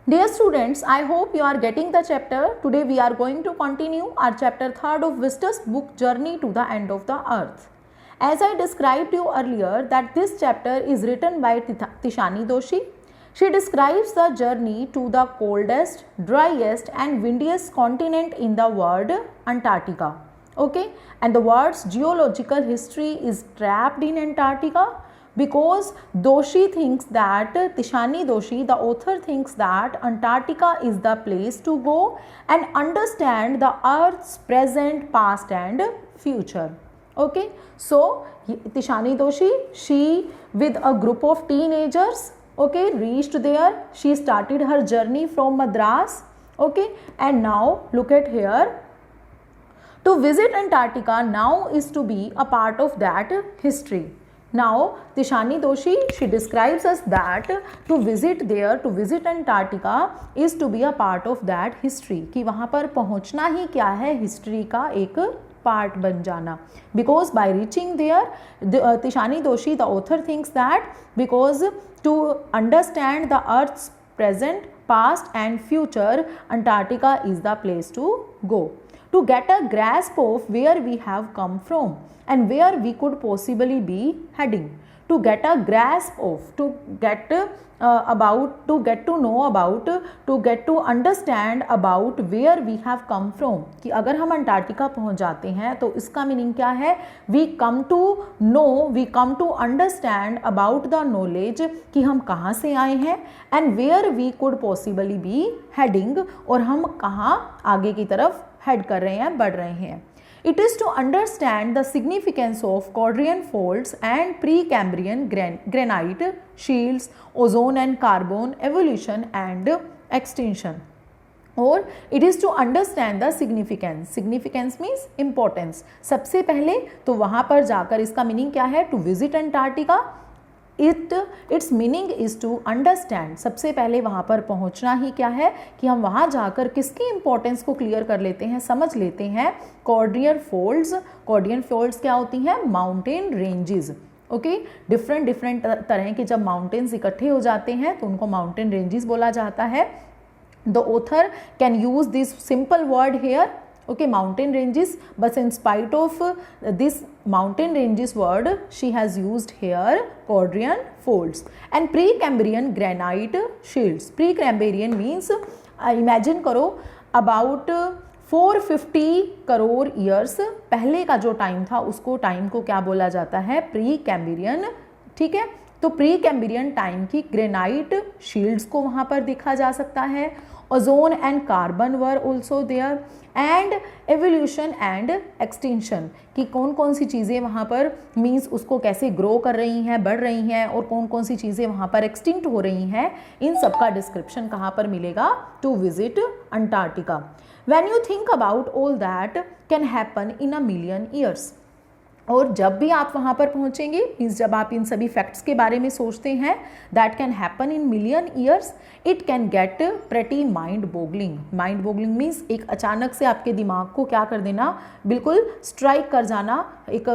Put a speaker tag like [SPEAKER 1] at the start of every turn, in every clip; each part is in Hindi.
[SPEAKER 1] Dear students, I hope you are getting the chapter. Today we are going to continue our chapter 3rd of Vista's book Journey to the End of the Earth. As I described you earlier that this chapter is written by Tishani Doshi. She describes the journey to the coldest, driest and windiest continent in the world, Antarctica. Okay, and the world's geological history is trapped in Antarctica. Because Doshi thinks that, Tishani Doshi, the author thinks that Antarctica is the place to go and understand the Earth's present, past and future. Okay, so Tishani Doshi, she with a group of teenagers, okay, reached there. She started her journey from Madras. Okay, and now look at here. To visit Antarctica now is to be a part of that history. Now Tishani Doshi, she describes us that to visit there, to visit Antarctica is to be a part of that history. कि वहाँ पर पहुँचना ही क्या है, हिस्ट्री का एक पार्ट बन जाना. Because by reaching there, Tishani Doshi, the author thinks that because to understand the Earth's present, past and future, Antarctica is the place to go. To get a grasp of where we have come from and where we could possibly be heading. To get a grasp of, to get about, to get to know about, to get to understand about where we have come from. कि अगर हम अंटार्कटिका पहुंच जाते हैं तो इसका मीनिंग क्या है, we come to know, we come to understand about the knowledge कि हम कहाँ से आए हैं and where we could possibly be heading, और हम कहाँ आगे की तरफ हेड कर रहे हैं, बढ़ रहे हैं. It is to understand the significance of Cordilleran faults and Precambrian granite shields, ozone and carbon evolution and extinction. Or it is to understand the significance. Significance means importance. सबसे पहले तो वहाँ पर जाकर इसका मीनिंग क्या है, to visit Antarctica. Its meaning is to understand. सबसे पहले वहाँ पर पहुँचना ही क्या है कि हम वहाँ जाकर किसकी इंपॉर्टेंस को क्लियर कर लेते हैं, समझ लेते हैं. कॉर्डियर फोल्ड्स, कॉर्डियर फोल्ड्स क्या होती हैं, माउंटेन रेंजेस. ओके, डिफरेंट तरह के जब माउंटेन्स इकट्ठे हो जाते हैं तो उनको माउंटेन रेंजेस बोला जाता है. The author can use this simple word hair. Okay, mountain ranges, but in spite of this mountain ranges word, she has used here Cordilleran faults and Precambrian granite shields. Precambrian means imagine करो about 450 करोड़ ईयर्स पहले का जो टाइम था उसको टाइम को क्या बोला जाता है, प्री कैम्ब्रियन. ठीक है, तो प्री कैम्ब्रियन टाइम की ग्रेनाइट शील्ड्स को वहाँ पर देखा जा सकता है. Ozone and carbon were also there and evolution and extension, कि कौन कौन सी चीज़ें वहाँ पर मीन्स उसको कैसे ग्रो कर रही हैं, बढ़ रही हैं, और कौन कौन सी चीज़ें वहाँ पर एक्सटिंक्ट हो रही हैं, इन सब का डिस्क्रिप्शन कहाँ पर मिलेगा, to visit Antarctica. When you think about all that can happen in a million years. और जब भी आप वहाँ पर पहुँचेंगे मीन्स जब आप इन सभी फैक्ट्स के बारे में सोचते हैं, that can happen in million years, it can get pretty mind boggling. Mind boggling means एक अचानक से आपके दिमाग को क्या कर देना, बिल्कुल स्ट्राइक कर जाना, एक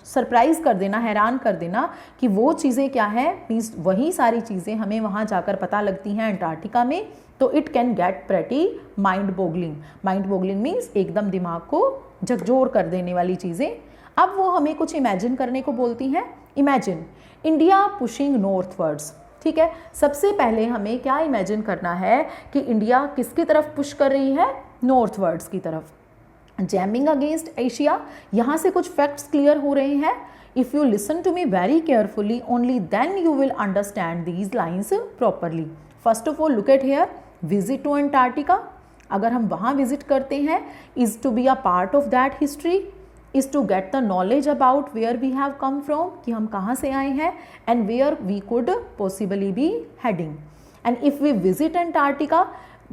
[SPEAKER 1] सरप्राइज कर देना, हैरान कर देना कि वो चीज़ें क्या है, मीन्स वही सारी चीज़ें हमें वहाँ जाकर पता लगती हैं अंटार्कटिका में. तो it can get pretty mind boggling. Mind boggling means एकदम दिमाग को झकझोर कर देने वाली चीज़ें. अब वो हमें कुछ इमेजिन करने को बोलती हैं. Imagine India pushing northwards. ठीक है, सबसे पहले हमें क्या इमेजिन करना है कि इंडिया किसकी तरफ पुश कर रही है, नॉर्थवर्ड्स की तरफ. जैमिंग अगेंस्ट एशिया, यहाँ से कुछ फैक्ट्स क्लियर हो रहे हैं. If you listen to me very carefully only then you will understand these lines properly. First of all look at here, visit to Antarctica. अगर हम वहाँ विजिट करते हैं, is to be a part of that history, is to get the knowledge about where we have come from, कि हम कहाँ से आए हैं, and where we could possibly be heading. And if we visit Antarctica,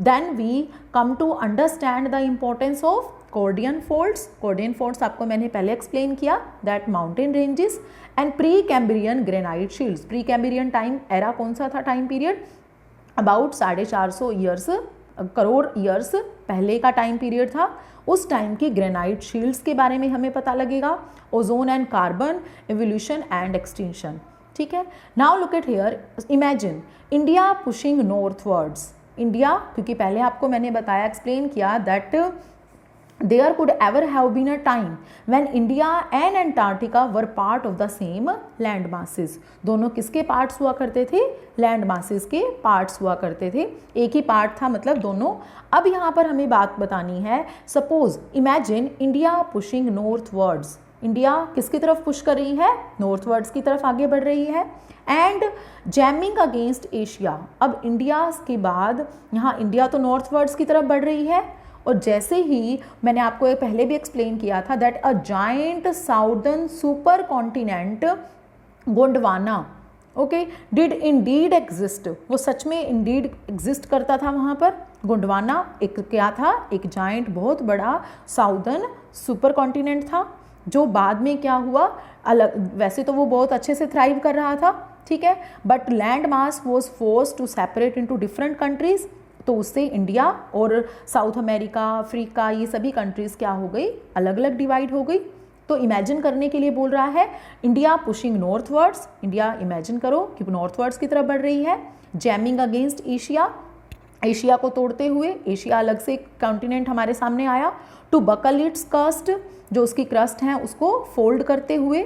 [SPEAKER 1] then we come to understand the importance of Cordilleran faults. Cordilleran faults आपको मैंने पहले explain किया, that mountain ranges and Precambrian granite shields. Precambrian time era कौन सा था time period, about 450 years, crore years पहले का टाइम पीरियड था. उस टाइम की ग्रेनाइट शील्ड्स के बारे में हमें पता लगेगा. Ozone and carbon evolution and extinction. ठीक है, now look at here, imagine India pushing northwards. India, क्योंकि पहले आपको मैंने बताया, एक्सप्लेन किया that there could ever have been a time when India and Antarctica were part of the same land masses. दोनों किसके पार्ट्स हुआ करते थे? लैंड मासेस के पार्ट्स हुआ करते थे, एक ही पार्ट था मतलब दोनों। अब यहाँ पर हमें बात बतानी है, suppose imagine India pushing northwards, India किसकी तरफ पुश कर रही है? नॉर्थवर्ड्स की तरफ आगे बढ़ रही है, एंड जैमिंग अगेंस्ट एशिया। अब इंडिया के बाद यहाँ इंडिया तो नॉर्थवर्ड्स की तरफ बढ़ रही है, और जैसे ही मैंने आपको ये पहले भी एक्सप्लेन किया था that a giant southern super continent Gondwana, okay, did Indeed exist, वो सच में इंडीड एग्जिस्ट करता था वहाँ पर। गोंडवाना एक क्या था? एक जाइंट बहुत बड़ा साउदर्न सुपर कॉन्टिनेंट था, जो बाद में क्या हुआ, अलग, वैसे तो वो बहुत अच्छे से थ्राइव कर रहा था, ठीक है, but land mass was forced to separate into different countries, तो उससे इंडिया और साउथ अमेरिका, अफ्रीका, ये सभी कंट्रीज़ क्या हो गई? अलग अलग डिवाइड हो गई। तो इमेजिन करने के लिए बोल रहा है, India pushing northwards, India imagine करो कि नॉर्थवर्ड्स की तरफ बढ़ रही है, जैमिंग अगेंस्ट एशिया, एशिया को तोड़ते हुए, एशिया अलग से कॉन्टिनेंट हमारे सामने आया, टू बकल इट्स क्रस्ट, जो उसकी क्रस्ट है उसको फोल्ड करते हुए,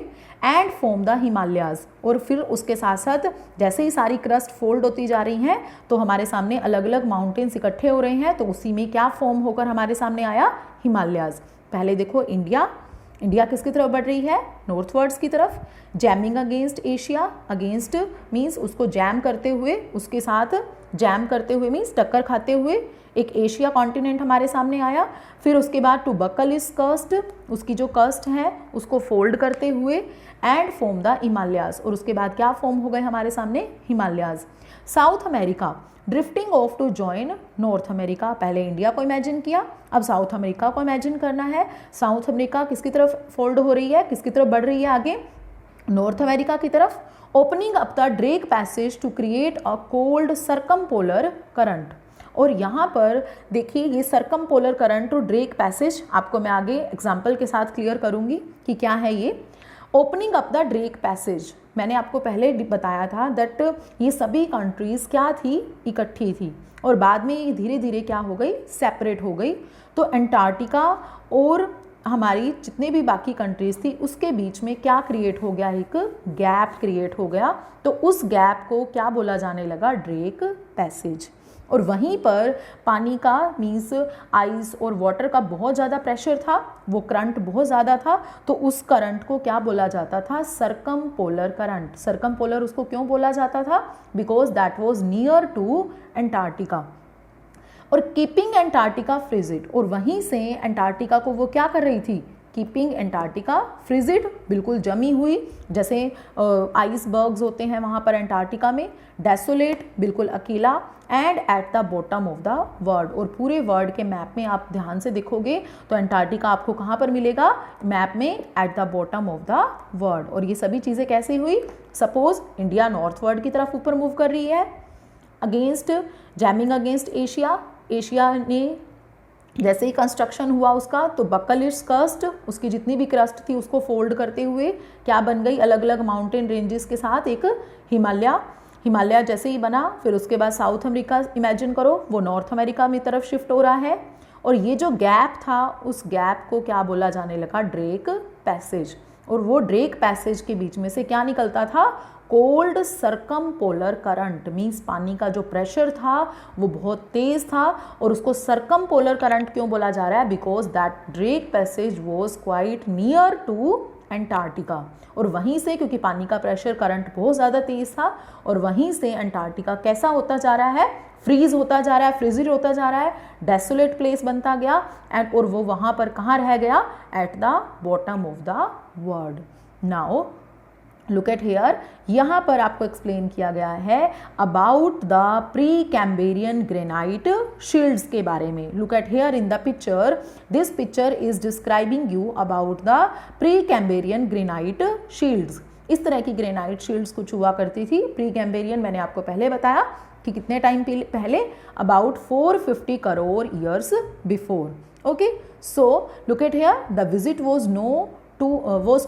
[SPEAKER 1] एंड फॉर्म द हिमालयाज, और फिर उसके साथ साथ जैसे ही सारी क्रस्ट फोल्ड होती जा रही हैं तो हमारे सामने अलग अलग माउंटेन्स इकट्ठे हो रहे हैं, तो उसी में क्या फॉर्म होकर हमारे सामने आया? हिमालयाज। पहले देखो इंडिया, इंडिया किसकी तरफ बढ़ रही है? नॉर्थवर्ड्स की तरफ, jamming against Asia, against means उसको जैम करते हुए, उसके साथ जैम करते हुए मीन्स टक्कर खाते हुए एक एशिया कॉन्टिनेंट हमारे सामने आया। फिर उसके बाद टू बकल इस कस्ट, उसकी जो कस्ट है उसको फोल्ड करते हुए, एंड फॉर्म द हिमालयाज, और उसके बाद क्या फॉर्म हो गए हमारे सामने? Himalayas. South America drifting off to join North America, पहले इंडिया को इमेजिन किया, अब साउथ अमेरिका को इमेजिन करना है। साउथ अमेरिका किसकी तरफ फोल्ड हो रही है, किसकी तरफ बढ़ रही है आगे? नॉर्थ अमेरिका की तरफ। Opening up the Drake passage to create a cold circumpolar current, और यहाँ पर देखिए ये सर्कमपोलर करंट और ड्रेक पैसेज आपको मैं आगे एग्जाम्पल के साथ क्लियर करूँगी कि क्या है ये। Opening up the Drake passage, मैंने आपको पहले बताया था दैट ये सभी कंट्रीज़ क्या थी? इकट्ठी थी, और बाद में ये धीरे धीरे क्या हो गई? सेपरेट हो गई। तो अंटार्कटिका और हमारी जितने भी बाकी कंट्रीज़ थी उसके बीच में क्या क्रिएट हो गया? एक गैप क्रिएट हो गया, तो उस गैप को क्या बोला जाने लगा? Drake passage. और वहीं पर पानी का मीन्स आइस और वाटर का बहुत ज़्यादा प्रेशर था, वो करंट बहुत ज़्यादा था, तो उस करंट को क्या बोला जाता था? सर्कमपोलर करंट। सर्कमपोलर उसको क्यों बोला जाता था? Because that was near to Antarctica, और कीपिंग अंटार्कटिका फ्रिजिड, और वहीं से अंटार्कटिका को वो क्या कर रही थी? कीपिंग अंटार्कटिका फ्रिजिड, बिल्कुल जमी हुई, जैसे आइसबर्ग्स होते हैं वहाँ पर अंटार्कटिका में, डेसोलेट, बिल्कुल अकेला, and eight the bottom of the world, और पूरे वर्ल्ड के मैप में आप ध्यान से देखोगे तो अंटार्कटिका आपको कहाँ पर मिलेगा? मैप में eight the bottom of the world. और ये सभी चीज़ें कैसे हुई? सपोज इंडिया नॉर्थवर्ड की तरफ ऊपर मूव कर रही है, against jamming against Asia, Asia ने जैसे ही कंस्ट्रक्शन हुआ उसका, तो बकल इट्स क्रस्ट, उसकी जितनी भी क्रस्ट थी उसको फोल्ड करते हुए क्या बन गई? अलग अलग माउंटेन रेंजेस के साथ एक हिमालय। हिमालय जैसे ही बना, फिर उसके बाद साउथ अमेरिका इमेजिन करो, वो नॉर्थ अमेरिका में तरफ शिफ्ट हो रहा है, और ये जो गैप था उस गैप को क्या बोला जाने लगा? Drake passage. और वो ड्रेक पैसेज के बीच में से क्या निकलता था? कोल्ड सर्कमपोलर करंट, मीन्स पानी का जो प्रेशर था वो बहुत तेज था, और उसको सर्कमपोलर करंट क्यों बोला जा रहा है? Because that Drake Passage was quite near to Antarctica, और वहीं से क्योंकि पानी का प्रेशर करंट बहुत ज़्यादा तेज था, और वहीं से अंटार्कटिका कैसा होता जा रहा है? फ्रीज होता जा रहा है, फ्रिजिड होता जा रहा है, डेसोलेट प्लेस बनता गया, एंड और वो वहाँ पर कहाँ रह गया? At the bottom of the world. Now look at here, यहाँ पर आपको एक्सप्लेन किया गया है about the pre Cambrian granite shields के बारे में। Look at here in the picture, this picture is describing you about the pre Cambrian granite shields. इस तरह की ग्रेनाइट शील्ड्स कुछ हुआ करती थी। प्री कैम्बेरियन मैंने आपको पहले बताया कि कितने टाइम पहले, about 450 crore years before. Okay, so look at here, the visit was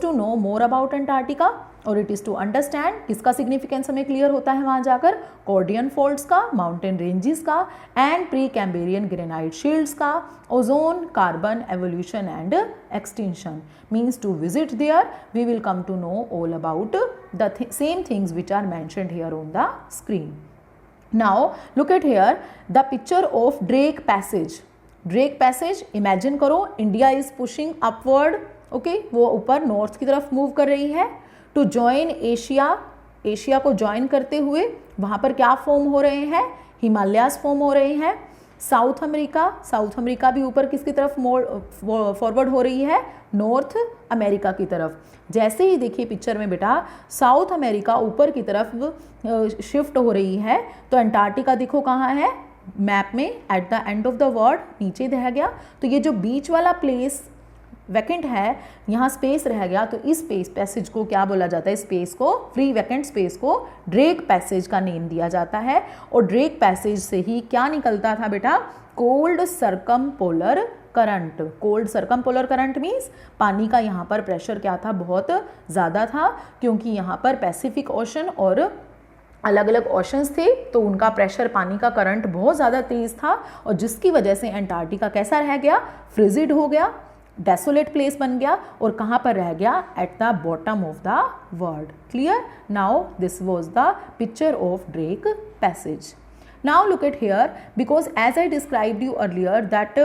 [SPEAKER 1] to know more about Antarctica, और इट इज़ टू अंडरस्टैंड, किसका सिग्निफिकेंस हमें क्लियर होता है वहाँ जाकर, कॉर्डियन फोल्ड्स का, माउंटेन रेंजेस का and pre Cambrian granite shields का, ozone, carbon evolution and extinction. Means to visit there we will come to know all about the same things which are mentioned here on the screen. Now look at here the picture of Drake Passage. Drake Passage imagine करो, India is pushing upward, okay, वो ऊपर नॉर्थ की तरफ मूव कर रही है टू जॉइन एशिया. एशिया को ज्वाइन करते हुए वहाँ पर क्या फॉर्म हो रहे हैं, हिमालयाज फॉर्म हो रहे हैं. साउथ अमेरिका भी ऊपर किसकी तरफ फॉरवर्ड हो रही है, नॉर्थ अमेरिका की तरफ. जैसे ही देखिए पिक्चर में बेटा साउथ अमेरिका ऊपर की तरफ शिफ्ट हो रही है तो अंटार्कटिका देखो कहाँ है मैप में, at the end of the world, नीचे रह गया. तो ये जो बीच वाला प्लेस वैकेंट है, यहाँ स्पेस रह गया, तो इस स्पेस पैसेज को क्या बोला जाता है, स्पेस को, फ्री वैकेंट स्पेस को ड्रेक पैसेज का नेम दिया जाता है. और ड्रेक पैसेज से ही क्या निकलता था बेटा, cold circumpolar current. Cold circumpolar current means पानी का यहाँ पर प्रेशर क्या था, बहुत ज़्यादा था, क्योंकि यहाँ पर पैसिफिक ओशन और अलग अलग ओशंस थे, तो उनका प्रेशर, पानी का करंट बहुत ज़्यादा तेज़ था, और जिसकी वजह से अंटार्कटिका कैसा रह गया, फ्रिजिड हो गया, डेसोलेट प्लेस बन गया, और कहाँ पर रह गया, at the bottom of the world. Clear. Now this was the picture of Drake Passage. Now look at here, because as I described you earlier that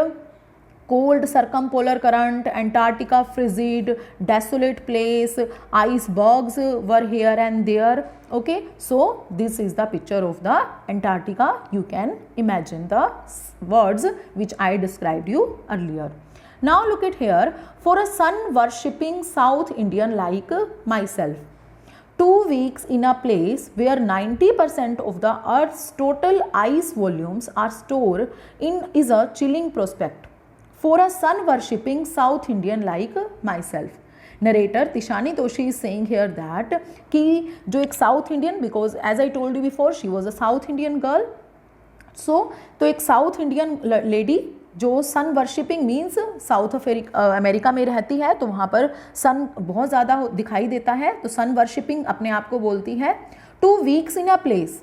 [SPEAKER 1] cold circumpolar current, Antarctica frigid, desolate place, icebergs were here and there. Okay, so this is the picture of the Antarctica. You can imagine the words which I described you earlier. Now look at here, for a sun worshipping South Indian like myself, 2 weeks in a place where 90% of the Earth's total ice volumes are stored in is a chilling prospect. For a sun worshipping South Indian like myself. Narrator Tishani Toshi is saying here that कि जो एक South Indian, because as I told you before she was a South Indian girl, so तो एक South Indian lady जो सन वर्शिपिंग मीन्स साउथ अमेरिका में रहती है, तो वहाँ पर सन बहुत ज़्यादा दिखाई देता है, तो सन वर्शिपिंग अपने आप को बोलती है. 2 weeks इन अ प्लेस,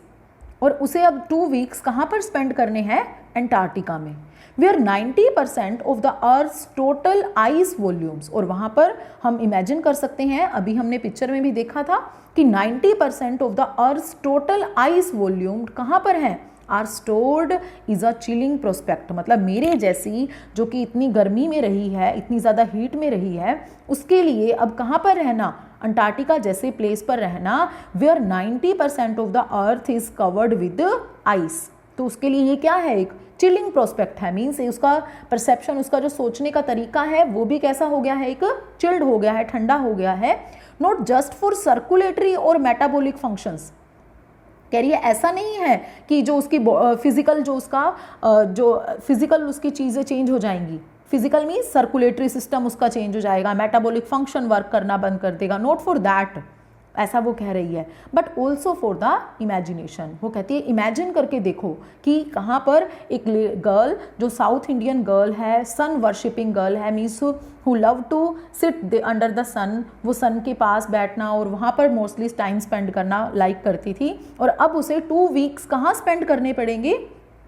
[SPEAKER 1] और उसे अब 2 weeks कहाँ पर स्पेंड करने हैं, अंटार्कटिका में, where 90% of the earth's total ice volumes. और वहाँ पर हम इमेजिन कर सकते हैं, अभी हमने पिक्चर में भी देखा था कि 90% of the earth's total ice volume कहाँ पर है, are stored is a chilling prospect. मतलब मेरे जैसी जो कि इतनी गर्मी में रही है, इतनी ज़्यादा हीट में रही है, उसके लिए अब कहाँ पर रहना, अंटार्कटिका जैसे प्लेस पर रहना, where 90% of the earth is covered with ice. तो उसके लिए ये क्या है, एक चिलिंग प्रोस्पेक्ट है. मीन्स उसका परसेप्शन, उसका जो सोचने का तरीका है वो भी कैसा हो गया है, एक चिल्ड हो गया है, ठंडा हो गया है. नॉट जस्ट फॉर सर्कुलेटरी और मेटाबॉलिक फंक्शंस. कह रही है ऐसा नहीं है कि जो उसकी फिजिकल, जो उसका जो फिजिकल उसकी चीज़ें चेंज हो जाएंगी. फिजिकल मीन्स सर्कुलेटरी सिस्टम उसका चेंज हो जाएगा, मेटाबॉलिक फंक्शन वर्क करना बंद कर देगा. नॉट फॉर दैट, ऐसा वो कह रही है, but also for the imagination. वो कहती है इमेजिन करके देखो कि कहाँ पर एक गर्ल जो साउथ इंडियन गर्ल है, सन वर्शिपिंग गर्ल है, means who love to sit under the sun, वो सन के पास बैठना और वहाँ पर मोस्टली टाइम स्पेंड करना लाइक करती थी, और अब उसे 2 weeks कहाँ स्पेंड करने पड़ेंगे,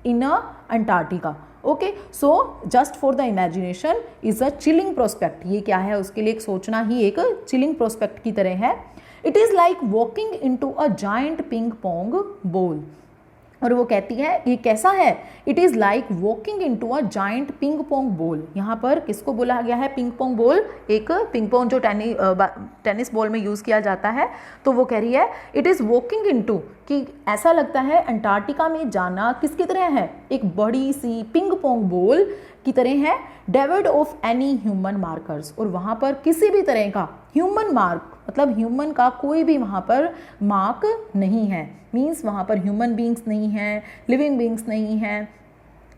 [SPEAKER 1] इन Antarctica. Okay, so just for the imagination is a chilling prospect. ये क्या है, उसके लिए एक सोचना ही एक चिलिंग प्रोस्पेक्ट की तरह है. It is like walking into a giant ping pong ball. और वो कहती है ये कैसा है, it is like walking into a giant ping pong ball. यहाँ पर किसको बोला गया है, पिंग पोंग बॉल, एक पिंग पोंग जो टेनिस बॉल में यूज़ किया जाता है. तो वो कह रही है it is walking into, कि ऐसा लगता है अंटार्कटिका में जाना किसकी तरह है, एक बड़ी सी पिंग पोंग बॉल की तरह है, David of any human markers. और वहाँ पर किसी भी तरह का ह्यूमन मार्क, मतलब ह्यूमन का कोई भी वहाँ पर मार्क नहीं है. मीन्स वहाँ पर ह्यूमन बींग्स नहीं हैं, लिविंग बींग्स नहीं हैं,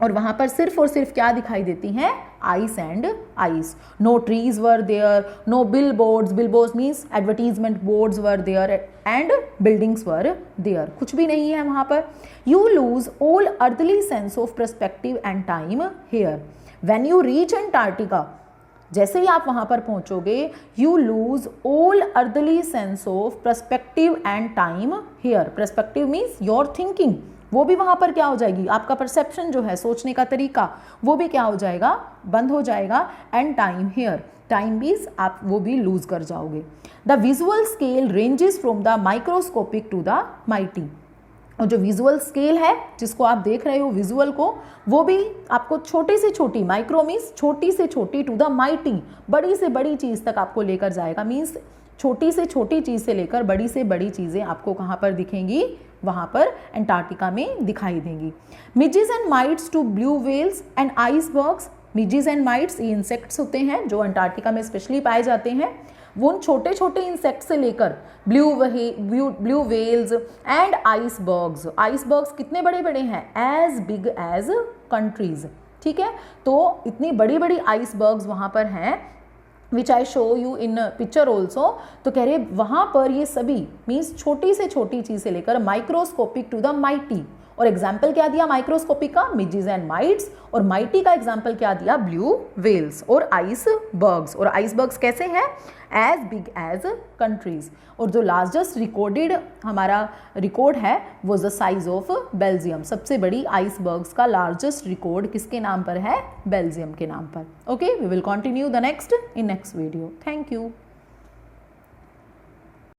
[SPEAKER 1] और वहाँ पर सिर्फ और सिर्फ क्या दिखाई देती हैं, ice and ice. No trees were there, no billboards means advertisement boards were there, and buildings were there. कुछ भी नहीं है वहाँ पर. You lose all earthly sense of perspective and time here. When you reach Antarctica, जैसे ही आप वहाँ पर पहुँचोगे you lose all earthly sense of perspective and time here. Perspective means your thinking, वो भी वहाँ पर क्या हो जाएगी, आपका परसेप्शन जो है, सोचने का तरीका, वो भी क्या हो जाएगा, बंद हो जाएगा। And time here, time means आप वो भी लूज कर जाओगे। The visual scale ranges from the microscopic to the mighty. और जो विजुअल स्केल है जिसको आप देख रहे हो विजुअल को, वो भी आपको छोटी से छोटी, माइक्रो मीन्स छोटी से छोटी, टू द माइटी बड़ी से बड़ी चीज़ तक आपको लेकर जाएगा। मीन्स छोटी से छोटी चीज़ से लेकर बड़ी से बड़ी चीज़ें आपको कहाँ पर दिखेंगी, वहाँ पर एंटार्क्टिका में दिखाई देंगी। Midges and mites to blue whales and icebergs. Midges and mites ये इंसेक्ट्स होते हैं जो अंटार्कटिका में स्पेशली पाए जाते हैं। वो उन छोटे छोटे इंसेक्ट से लेकर blue whales and icebergs. Icebergs कितने बड़े बड़े हैं, एज बिग एज कंट्रीज। ठीक है, तो इतनी बड़ी बड़ी आइसबर्ग्स वहाँ पर हैं, which I show you in picture also. तो कह रहे वहाँ पर ये सभी मीन्स छोटी से छोटी चीज़ से लेकर माइक्रोस्कोपिक टू द माइटी। और एग्जाम्पल क्या दिया माइक्रोस्कोपिक का, मिडजीज एंड माइट्स, और माइटी का एग्जाम्पल क्या दिया, ब्लू वेल्स और आइसबर्ग्स। और आइसबर्ग्स कैसे हैं, एज बिग एज कंट्रीज। और जो लार्जेस्ट रिकॉर्डेड हमारा रिकॉर्ड है वो द साइज ऑफ बेल्जियम। सबसे बड़ी आइसबर्ग्स का लार्जेस्ट रिकॉर्ड किसके नाम पर है, बेल्जियम के नाम पर। Okay, we will continue the next in next video. Thank you.